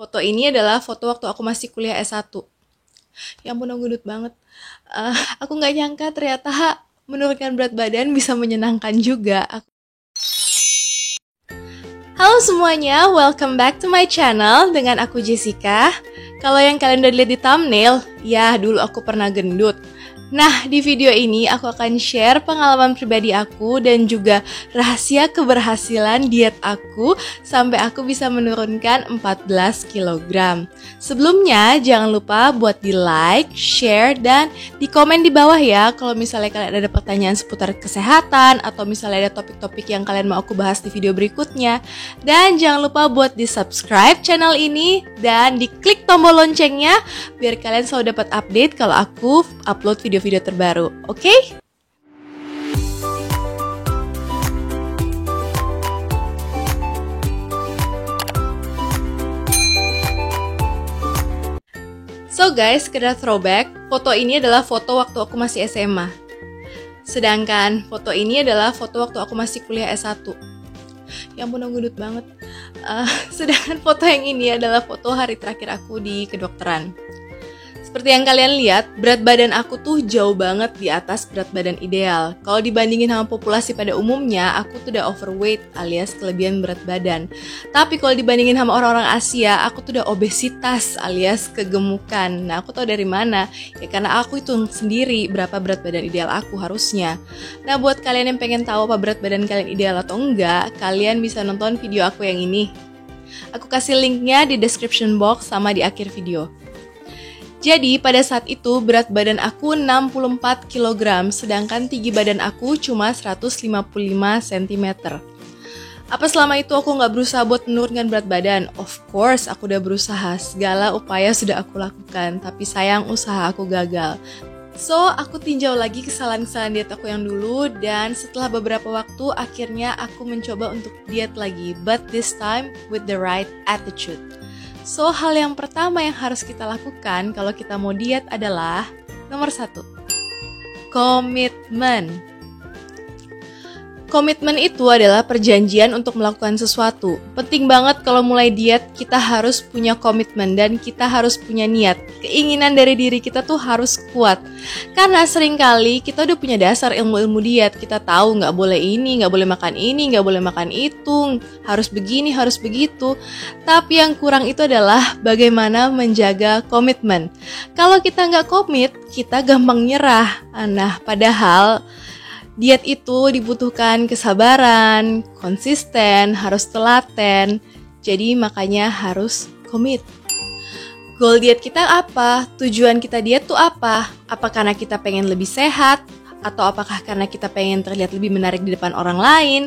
Foto ini adalah foto waktu aku masih kuliah S1. Ya ampun, aku gendut banget. Aku nggak nyangka ternyata menurunkan berat badan bisa menyenangkan juga. Halo semuanya, welcome back to my channel dengan aku Jessica. Kalau yang kalian udah lihat di thumbnail, ya dulu aku pernah gendut. Nah, di video ini aku akan share pengalaman pribadi aku dan juga rahasia keberhasilan diet aku sampai aku bisa menurunkan 14 kg. Sebelumnya, jangan lupa buat di like, share, dan di komen di bawah ya kalau misalnya kalian ada pertanyaan seputar kesehatan atau misalnya ada topik-topik yang kalian mau aku bahas di video berikutnya. Dan jangan lupa buat di subscribe channel ini dan diklik tombol loncengnya biar kalian selalu dapat update kalau aku upload video terbaru, oke? So guys, sekedar throwback, foto ini adalah foto waktu aku masih SMA. Sedangkan foto ini adalah foto waktu aku masih kuliah S1. Ya ampun, aku gendut banget. Sedangkan foto yang ini adalah foto hari terakhir aku di kedokteran. Seperti yang kalian lihat, berat badan aku tuh jauh banget di atas berat badan ideal. Kalau dibandingin sama populasi pada umumnya, aku tuh udah overweight alias kelebihan berat badan. Tapi kalau dibandingin sama orang-orang Asia, aku tuh udah obesitas alias kegemukan. Nah, aku tahu dari mana? Ya karena aku hitung sendiri berapa berat badan ideal aku harusnya. Nah, buat kalian yang pengen tahu apa berat badan kalian ideal atau enggak, kalian bisa nonton video aku yang ini. Aku kasih linknya di description box sama di akhir video. Jadi pada saat itu berat badan aku 64 kg, sedangkan tinggi badan aku cuma 155 cm. Apa selama itu aku nggak berusaha buat menurunkan berat badan? Of course, aku udah berusaha, segala upaya sudah aku lakukan, tapi sayang usaha aku gagal. So, aku tinjau lagi kesalahan-kesalahan diet aku yang dulu, dan setelah beberapa waktu akhirnya aku mencoba untuk diet lagi, but this time with the right attitude. So, hal yang pertama yang harus kita lakukan kalau kita mau diet adalah nomor 1, komitmen. Komitmen itu adalah perjanjian untuk melakukan sesuatu. Penting banget kalau mulai diet, kita harus punya komitmen dan kita harus punya niat. Keinginan dari diri kita tuh harus kuat. Karena seringkali kita udah punya dasar ilmu-ilmu diet. Kita tahu nggak boleh ini, nggak boleh makan ini, nggak boleh makan itu, harus begini, harus begitu. Tapi yang kurang itu adalah bagaimana menjaga komitmen. Kalau kita nggak komit, kita gampang nyerah. Nah, padahal diet itu dibutuhkan kesabaran, konsisten, harus telaten. Jadi makanya harus komit. Goal diet kita apa? Tujuan kita diet tuh apa? Apa karena kita pengen lebih sehat? Atau apakah karena kita pengen terlihat lebih menarik di depan orang lain?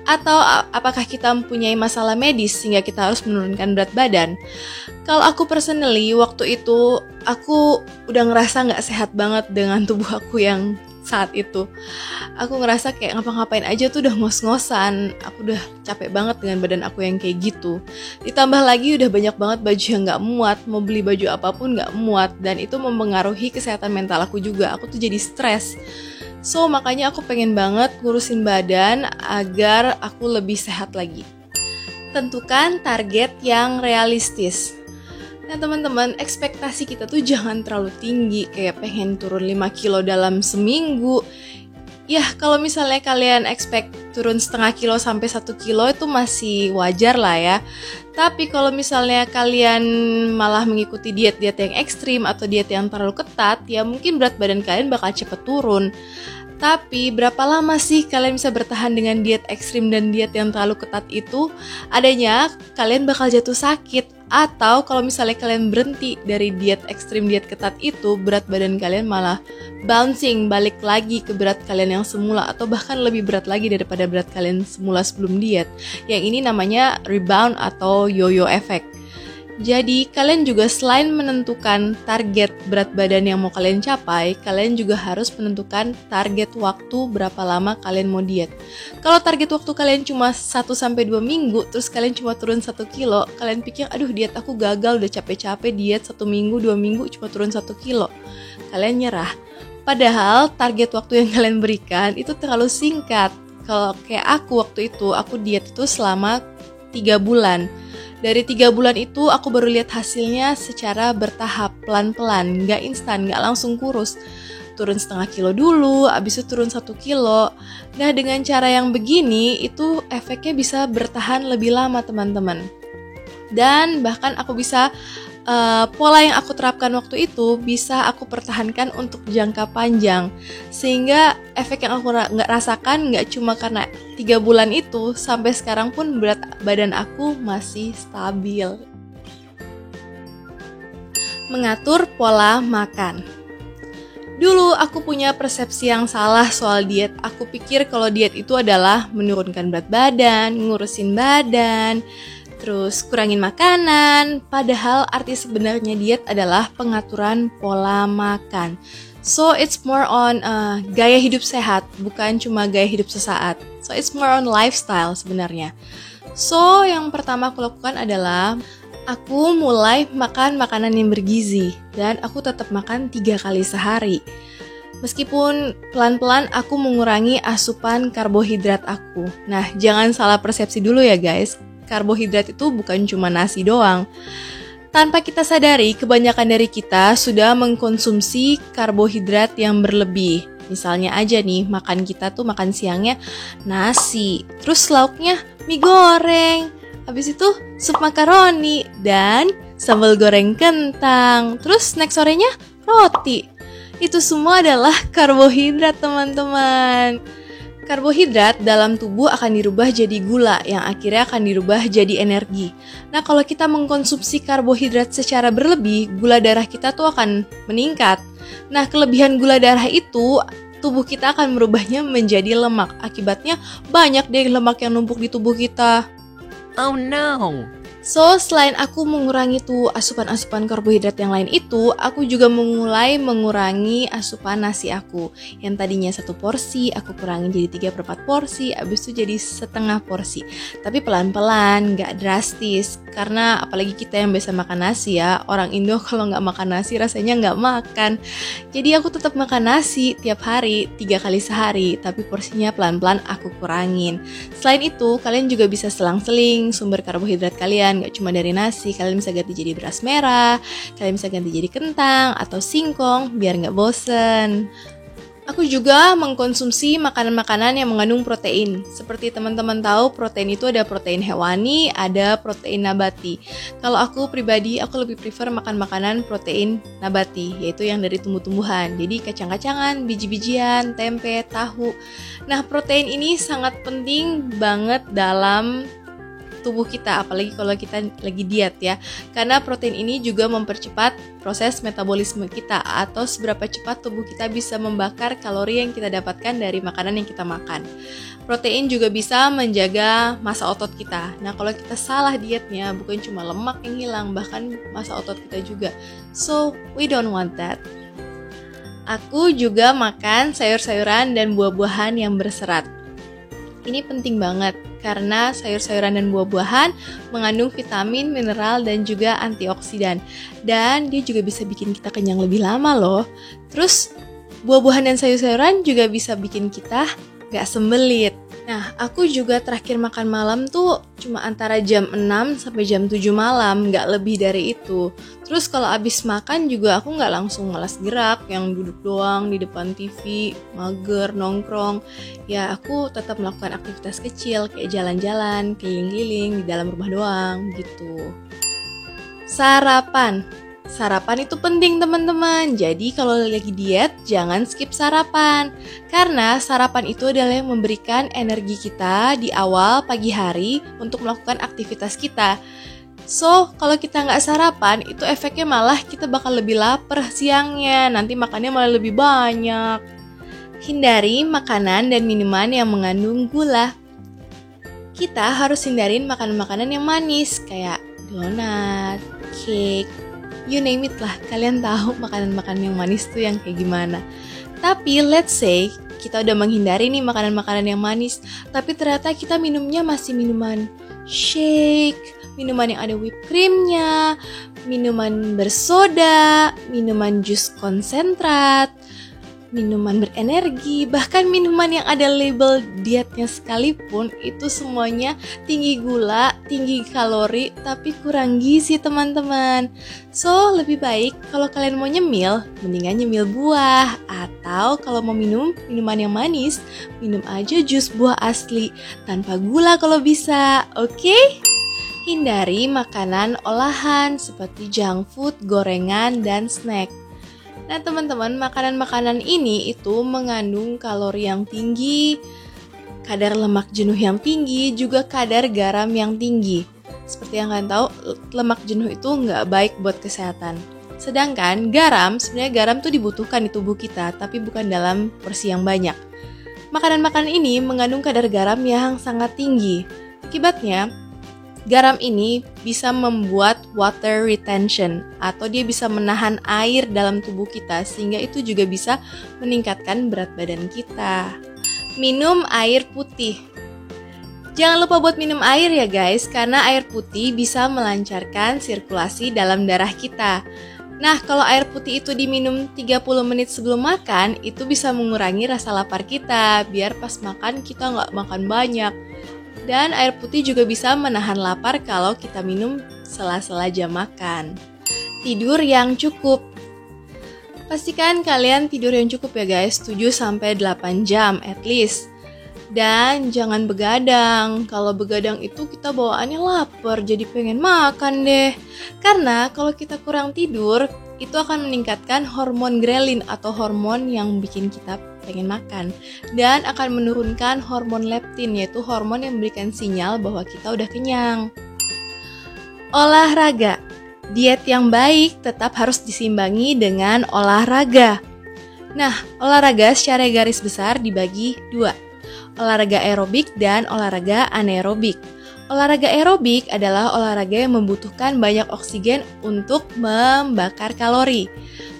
Atau apakah kita mempunyai masalah medis sehingga kita harus menurunkan berat badan? Kalau aku personally, waktu itu aku udah ngerasa gak sehat banget dengan tubuh aku yang saat itu. Aku ngerasa kayak ngapa-ngapain aja tuh udah ngos-ngosan. Aku udah capek banget dengan badan aku yang kayak gitu. Ditambah lagi udah banyak banget baju yang gak muat. Mau beli baju apapun gak muat. Dan itu mempengaruhi kesehatan mental aku juga. Aku tuh jadi stres. So makanya aku pengen banget ngurusin badan agar aku lebih sehat lagi. Tentukan target yang realistis. Nah teman-teman, ekspektasi kita tuh jangan terlalu tinggi, kayak pengen turun 5 kilo dalam seminggu. Ya kalau misalnya kalian expect turun setengah kilo sampai 1 kilo itu masih wajar lah ya. Tapi kalau misalnya kalian malah mengikuti diet-diet yang ekstrim atau diet yang terlalu ketat, ya mungkin berat badan kalian bakal cepet turun. Tapi berapa lama sih kalian bisa bertahan dengan diet ekstrim dan diet yang terlalu ketat itu? Adanya kalian bakal jatuh sakit. Atau kalau misalnya kalian berhenti dari diet ekstrim, diet ketat itu, berat badan kalian malah bouncing balik lagi ke berat kalian yang semula atau bahkan lebih berat lagi daripada berat kalian semula sebelum diet. Yang ini namanya rebound atau yo-yo effect. Jadi kalian juga selain menentukan target berat badan yang mau kalian capai, kalian juga harus menentukan target waktu berapa lama kalian mau diet. Kalau target waktu kalian cuma 1-2 minggu, terus kalian cuma turun 1 kilo, kalian pikir, aduh diet aku gagal, udah capek-capek diet 1 minggu, 2 minggu cuma turun 1 kilo. Kalian nyerah. Padahal target waktu yang kalian berikan itu terlalu singkat. Kalau kayak aku waktu itu, aku diet itu selama 3 bulan. Dari 3 bulan itu aku baru lihat hasilnya secara bertahap, pelan-pelan, gak instan, gak langsung kurus. Turun setengah kilo dulu, abis itu turun 1 kilo. Nah, dengan cara yang begini, itu efeknya bisa bertahan lebih lama teman-teman. Dan bahkan aku bisa, pola yang aku terapkan waktu itu, bisa aku pertahankan untuk jangka panjang. Sehingga efek yang aku nggak rasakan nggak cuma karena 3 bulan itu, sampai sekarang pun berat badan aku masih stabil. Mengatur pola makan. Dulu aku punya persepsi yang salah soal diet. Aku pikir kalau diet itu adalah menurunkan berat badan, ngurusin badan, terus kurangin makanan. Padahal arti sebenarnya diet adalah pengaturan pola makan. So it's more on gaya hidup sehat, bukan cuma gaya hidup sesaat. So it's more on lifestyle sebenarnya. So yang pertama aku lakukan adalah aku mulai makan makanan yang bergizi dan aku tetap makan 3 kali sehari. Meskipun pelan-pelan aku mengurangi asupan karbohidrat aku. Nah, jangan salah persepsi dulu ya guys. Karbohidrat itu bukan cuma nasi doang. Tanpa kita sadari, kebanyakan dari kita sudah mengkonsumsi karbohidrat yang berlebih. Misalnya aja nih, makan kita tuh makan siangnya nasi, terus lauknya mie goreng. Habis itu sup makaroni dan sambal goreng kentang. Terus snack sorenya roti. Itu semua adalah karbohidrat teman-teman. Karbohidrat dalam tubuh akan dirubah jadi gula yang akhirnya akan dirubah jadi energi. Nah, kalau kita mengkonsumsi karbohidrat secara berlebih, gula darah kita tuh akan meningkat. Nah, kelebihan gula darah itu tubuh kita akan merubahnya menjadi lemak. Akibatnya banyak deh lemak yang numpuk di tubuh kita. Oh no. So, selain aku mengurangi tuh asupan-asupan karbohidrat yang lain itu, aku juga mulai mengurangi asupan nasi aku. Yang tadinya 1 porsi, aku kurangin jadi 3/4 porsi, abis itu jadi setengah porsi. Tapi pelan-pelan, gak drastis. Karena apalagi kita yang biasa makan nasi ya, orang Indo kalau gak makan nasi rasanya gak makan. Jadi aku tetap makan nasi tiap hari, 3 kali sehari, tapi porsinya pelan-pelan aku kurangin. Selain itu, kalian juga bisa selang-seling sumber karbohidrat kalian. Gak cuma dari nasi, kalian bisa ganti jadi beras merah, kalian bisa ganti jadi kentang atau singkong biar gak bosen. Aku juga mengkonsumsi makanan-makanan yang mengandung protein. Seperti teman-teman tahu, protein itu ada protein hewani, ada protein nabati. Kalau aku pribadi, aku lebih prefer makan makanan protein nabati, yaitu yang dari tumbuh-tumbuhan. Jadi kacang-kacangan, biji-bijian, tempe, tahu. Nah, protein ini sangat penting banget dalam tubuh kita, apalagi kalau kita lagi diet ya. Karena protein ini juga mempercepat proses metabolisme kita atau seberapa cepat tubuh kita bisa membakar kalori yang kita dapatkan dari makanan yang kita makan. Protein juga bisa menjaga massa otot kita. Nah, kalau kita salah dietnya, bukan cuma lemak yang hilang, bahkan massa otot kita juga. So, we don't want that. Aku juga makan sayur-sayuran dan buah-buahan yang berserat. Ini penting banget karena sayur-sayuran dan buah-buahan mengandung vitamin, mineral, dan juga antioksidan. Dan dia juga bisa bikin kita kenyang lebih lama loh. Terus buah-buahan dan sayur-sayuran juga bisa bikin kita gak sembelit. Nah, aku juga terakhir makan malam tuh cuma antara jam 6 sampai jam 7 malam, gak lebih dari itu. Terus kalau abis makan juga aku gak langsung malas gerak, yang duduk doang di depan TV, mager, nongkrong. Ya, aku tetap melakukan aktivitas kecil kayak jalan-jalan, keliling-keliling di dalam rumah doang gitu. Sarapan. Sarapan itu penting teman-teman. Jadi kalau lagi diet, jangan skip sarapan. Karena sarapan itu adalah yang memberikan energi kita di awal pagi hari untuk melakukan aktivitas kita. So, kalau kita nggak sarapan, itu efeknya malah kita bakal lebih lapar siangnya. Nanti makannya malah lebih banyak. Hindari makanan dan minuman yang mengandung gula. Kita harus hindarin makanan-makanan yang manis, kayak donat, cake, you name it lah, kalian tahu makanan-makanan yang manis tuh yang kayak gimana. Tapi let's say kita udah menghindari nih makanan-makanan yang manis, tapi ternyata kita minumnya masih minuman shake, minuman yang ada whipped creamnya, minuman bersoda, minuman jus konsentrat. minuman berenergi, bahkan minuman yang ada label dietnya sekalipun itu semuanya tinggi gula, tinggi kalori, tapi kurang gizi teman-teman. So, lebih baik kalau kalian mau nyemil, mendingan nyemil buah. Atau kalau mau minum minuman yang manis, minum aja jus buah asli, tanpa gula kalau bisa, oke? Hindari makanan olahan seperti junk food, gorengan, dan snack. Nah teman-teman, makanan-makanan ini itu mengandung kalori yang tinggi, kadar lemak jenuh yang tinggi, juga kadar garam yang tinggi. Seperti yang kalian tahu, lemak jenuh itu nggak baik buat kesehatan. Sedangkan garam, sebenarnya garam tuh dibutuhkan di tubuh kita, tapi bukan dalam porsi yang banyak. Makanan-makanan ini mengandung kadar garam yang sangat tinggi. Akibatnya, garam ini bisa membuat water retention atau dia bisa menahan air dalam tubuh kita sehingga itu juga bisa meningkatkan berat badan kita. Minum air putih. Jangan lupa buat minum air ya guys, karena air putih bisa melancarkan sirkulasi dalam darah kita. Nah, kalau air putih itu diminum 30 menit sebelum makan, itu bisa mengurangi rasa lapar kita, biar pas makan kita nggak makan banyak. Dan air putih juga bisa menahan lapar kalau kita minum sela-sela jam makan. Tidur yang cukup. Pastikan kalian tidur yang cukup ya guys, 7-8 jam at least. Dan jangan begadang. Kalau begadang itu kita bawaannya lapar, jadi pengen makan deh. Karena kalau kita kurang tidur, itu akan meningkatkan hormon grelin atau hormon yang bikin kita pengen makan, dan akan menurunkan hormon leptin, yaitu hormon yang memberikan sinyal bahwa kita udah kenyang. Olahraga. Diet yang baik tetap harus diseimbangi dengan olahraga. Nah, olahraga secara garis besar dibagi dua, olahraga aerobik dan olahraga anaerobik. Olahraga aerobik adalah olahraga yang membutuhkan banyak oksigen untuk membakar kalori.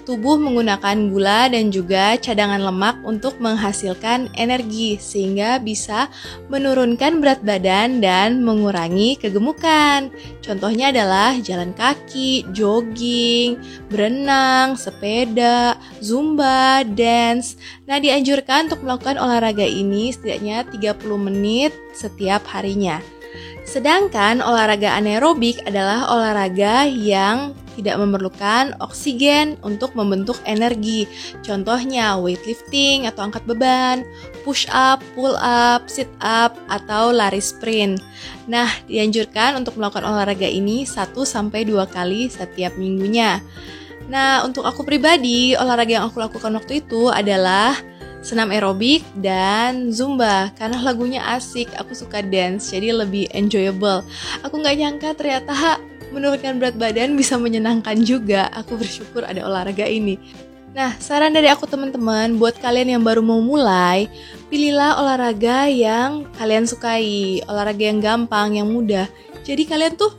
Tubuh menggunakan gula dan juga cadangan lemak untuk menghasilkan energi sehingga bisa menurunkan berat badan dan mengurangi kegemukan. Contohnya adalah jalan kaki, jogging, berenang, sepeda, zumba, dance. Nah, dianjurkan untuk melakukan olahraga ini setidaknya 30 menit setiap harinya. Sedangkan olahraga anaerobik adalah olahraga yang tidak memerlukan oksigen untuk membentuk energi. Contohnya weightlifting atau angkat beban, push up, pull up, sit up, atau lari sprint. Nah, dianjurkan untuk melakukan olahraga ini 1-2 kali setiap minggunya. Nah, untuk aku pribadi, olahraga yang aku lakukan waktu itu adalah senam aerobik dan zumba, karena lagunya asik, aku suka dance, jadi lebih enjoyable. Aku gak nyangka ternyata menurunkan berat badan bisa menyenangkan juga. Aku bersyukur ada olahraga ini. Nah, saran dari aku teman-teman, buat kalian yang baru mau mulai, pilihlah olahraga yang kalian sukai, olahraga yang gampang, yang mudah. Jadi kalian tuh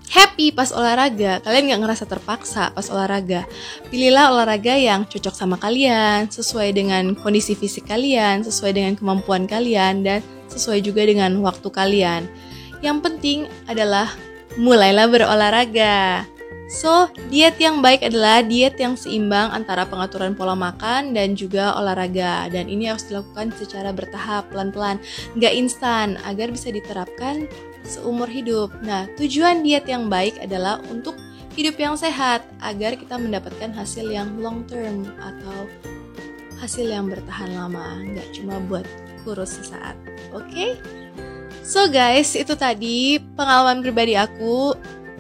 happy pas olahraga, kalian gak ngerasa terpaksa pas olahraga. Pilihlah olahraga yang cocok sama kalian, sesuai dengan kondisi fisik kalian, sesuai dengan kemampuan kalian, dan sesuai juga dengan waktu kalian. Yang penting adalah mulailah berolahraga. So, diet yang baik adalah diet yang seimbang antara pengaturan pola makan dan juga olahraga. Dan ini harus dilakukan secara bertahap, pelan-pelan, gak instan, agar bisa diterapkan seumur hidup. Nah, tujuan diet yang baik adalah untuk hidup yang sehat, agar kita mendapatkan hasil yang long term atau hasil yang bertahan lama, nggak cuma buat kurus sesaat. Oke? So guys, itu tadi pengalaman pribadi aku,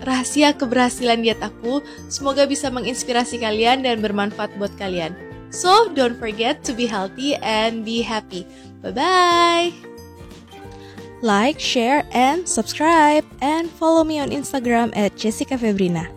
rahasia keberhasilan diet aku. Semoga bisa menginspirasi kalian dan bermanfaat buat kalian. So, don't forget to be healthy and be happy. Bye-bye! Like, share, and subscribe, and follow me on Instagram @JessicaFebrina.